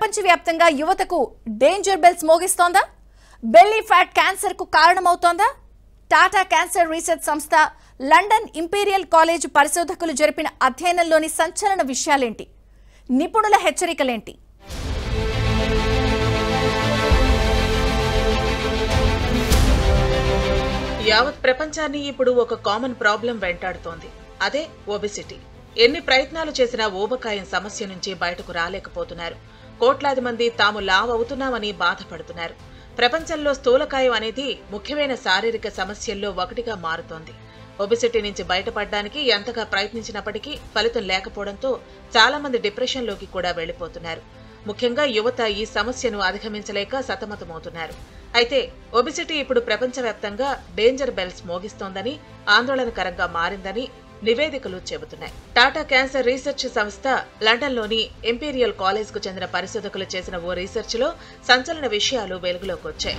ప్రపంచవ్యాప్తంగా యువతకు danger bells మోగిస్తోందా? బెల్లీ ఫ్యాట్ క్యాన్సర్ కు కారణమవుతోందా? టాటా క్యాన్సర్ రీసెర్చ్ సంస్థ లండన్ ఇంపీరియల్ కాలేజ్ పరిశోధకులు జరిపిన అధ్యయనంలోని సంచలన విషయాలేంటి? నిపుణుల హెచ్చరికలేంటి? యావత్ ప్రపంచాన్ని ఇప్పుడు ఒక కామన్ ప్రాబ్లం వెంటాడుతోంది. అదే ఒబెసిటీ. ఎన్ని ప్రయత్నాలు చేసినా ఊబకాయం సమస్య నుంచి బయటకు రాలేకపోతున్నారు. కోట్లాది మంది తాము లావ్ అవుతున్నామని బాధపడుతున్నారు. ప్రపంచంలో స్థూలకాయం అనేది ముఖ్యమైన శారీరక సమస్యల్లో ఒకటిగా మారుతోంది. ఒబెసిటీ నుంచి బయటపడడానికి ఎంతగా ప్రయత్నించినప్పటికీ ఫలితం లేకపోవడంతో చాలా మంది డిప్రెషన్లోకి కూడా వెళ్లిపోతున్నారు. ముఖ్యంగా యువత ఈ సమస్యను అధిగమించలేక సతమతమవుతున్నారు. అయితే ఒబెసిటీ ఇప్పుడు ప్రపంచవ్యాప్తంగా డేంజర్ బెల్స్ మోగిస్తోందని, ఆందోళనకరంగా మారిందని నివేదికలు చెబుతున్నాయి. టాటా క్యాన్సర్ రీసెర్చ్ సంస్థ లండన్లోని ఇంపీరియల్ కాలేజ్ కు చెందిన పరిశోధకులు చేసిన ఓ రీసెర్చ్ లో సంచలన విషయాలు వెలుగులోకి వచ్చాయి.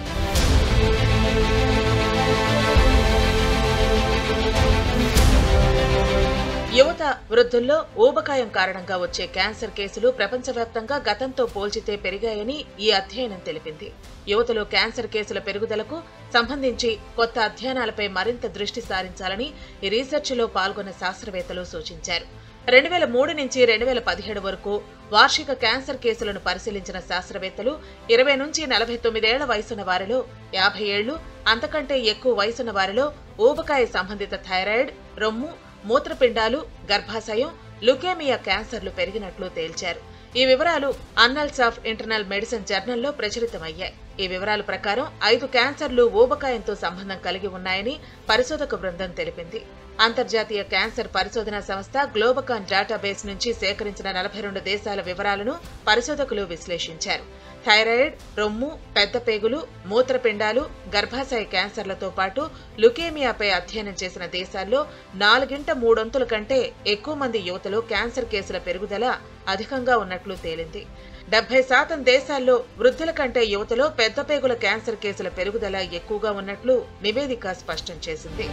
యువత, వృద్ధుల్లో ఊబకాయం కారణంగా వచ్చే క్యాన్సర్ కేసులు ప్రపంచవ్యాప్తంగా గతంతో పోల్చితే పెరిగాయని ఈ అధ్యయనం తెలిపింది. యువతలో క్యాన్సర్ కేసుల పెరుగుదలకు సంబంధించి కొత్త అధ్యయనాలపై మరింత దృష్టి సారించాలని ఈ రీసెర్చ్లో పాల్గొన్న శాస్త్రవేత్తలు సూచించారు. 2003 నుంచి 2017 వరకు వార్షిక క్యాన్సర్ కేసులను పరిశీలించిన శాస్త్రవేత్తలు 20 నుంచి 49 ఏళ్ల వయసున్న వారిలో, 50 ఏళ్లు అంతకంటే ఎక్కువ వయసున్న వారిలో ఊబకాయ సంబంధిత థైరాయిడ్, రొమ్ము, మూత్రపిండాలు, గర్భాశయం, లుకేమియా క్యాన్సర్లు పెరిగినట్లు తేల్చారు. ఈ వివరాలు అన్నల్స్ ఆఫ్ ఇంటర్నల్ మెడిసిన్ జర్నల్లో ప్రచురితమయ్యాయి. ఈ వివరాల ప్రకారం 5 క్యాన్సర్లు ఊబకాయంతో సంబంధం కలిగి ఉన్నాయని పరిశోధక బృందం తెలిపింది. అంతర్జాతీయ క్యాన్సర్ పరిశోధనా సంస్థ గ్లోబకాన్ డేటాబేస్ నుంచి సేకరించిన 42 దేశాల వివరాలను పరిశోధకులు విశ్లేషించారు. థైరాయిడ్, రొమ్ము, పెద్ద పేగులు, మూత్రపిండాలు, గర్భాశయ క్యాన్సర్లతో పాటు లుకేమియాపై అధ్యయనం చేసిన దేశాల్లో 4/3 కంటే ఎక్కువ మంది యువతలో క్యాన్సర్ కేసుల పెరుగుదల అధికంగా ఉన్నట్లు తేలింది. 70% దేశాల్లో వృద్ధుల కంటే యువతలో పెద్ద పేగుల క్యాన్సర్ కేసుల పెరుగుదల ఎక్కువగా ఉన్నట్లు నివేదిక స్పష్టం చేసింది.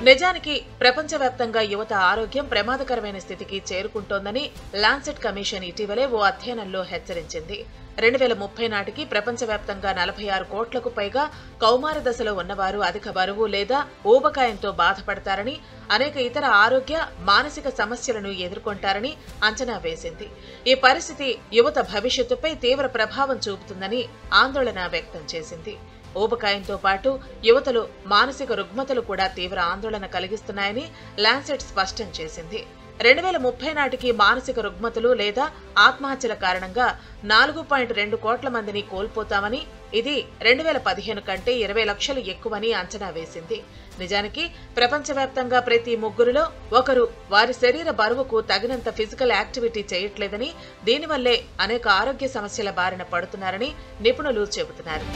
నిజానికి ప్రపంచవ్యాప్తంగా యువత ఆరోగ్యం ప్రమాదకరమైన స్థితికి చేరుకుంటోందని లాన్సెట్ కమిషన్ ఇటీవలే ఓ అధ్యయనంలో హెచ్చరించింది. 2030 నాటికి ప్రపంచవ్యాప్తంగా 46 కోట్లకు పైగా కౌమార దశలో ఉన్నవారు అధిక బరువు లేదా ఊబకాయంతో బాధపడతారని, అనేక ఇతర ఆరోగ్య, మానసిక సమస్యలను ఎదుర్కొంటారని అంచనా వేసింది. ఈ పరిస్థితి యువత భవిష్యత్తుపై తీవ్ర ప్రభావం చూపుతుందని ఆందోళన వ్యక్తం చేసింది. ఊబకాయంతో పాటు యువతలో మానసిక రుగ్మతలు కూడా తీవ్ర ఆందోళన కలిగిస్తున్నాయని లాన్సెట్ స్పష్టం చేసింది. 2030 నాటికి మానసిక రుగ్మతలు లేదా ఆత్మహత్యల కారణంగా 4.2 కోట్ల మందిని కోల్పోతామని, ఇది 2015 కంటే 20 లక్షలు ఎక్కువని అంచనా వేసింది. నిజానికి ప్రపంచవ్యాప్తంగా ప్రతి 3 ఒకరు వారి శరీర బరువుకు తగినంత ఫిజికల్ యాక్టివిటీ చేయట్లేదని, దీనివల్లే అనేక ఆరోగ్య సమస్యల బారిన పడుతున్నారని నిపుణులు చెబుతున్నారు.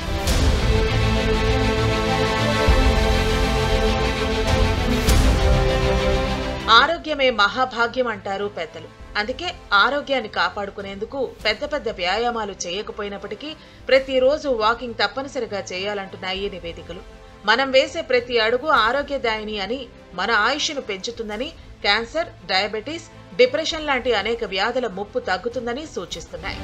ఆరోగ్యమే మహాభాగ్యం అంటారు పెద్దలు. అందుకే ఆరోగ్యాన్ని కాపాడుకునేందుకు పెద్ద పెద్ద వ్యాయామాలు చేయకపోయినప్పటికీ ప్రతిరోజు వాకింగ్ తప్పనిసరిగా చేయాలంటున్నాయి నివేదికలు. మనం వేసే ప్రతి అడుగు ఆరోగ్యదాయిని అని, మన ఆయుష్ను పెంచుతుందని, క్యాన్సర్, డయాబెటీస్, డిప్రెషన్ లాంటి అనేక వ్యాధుల ముప్పు తగ్గుతుందని సూచిస్తున్నాయి.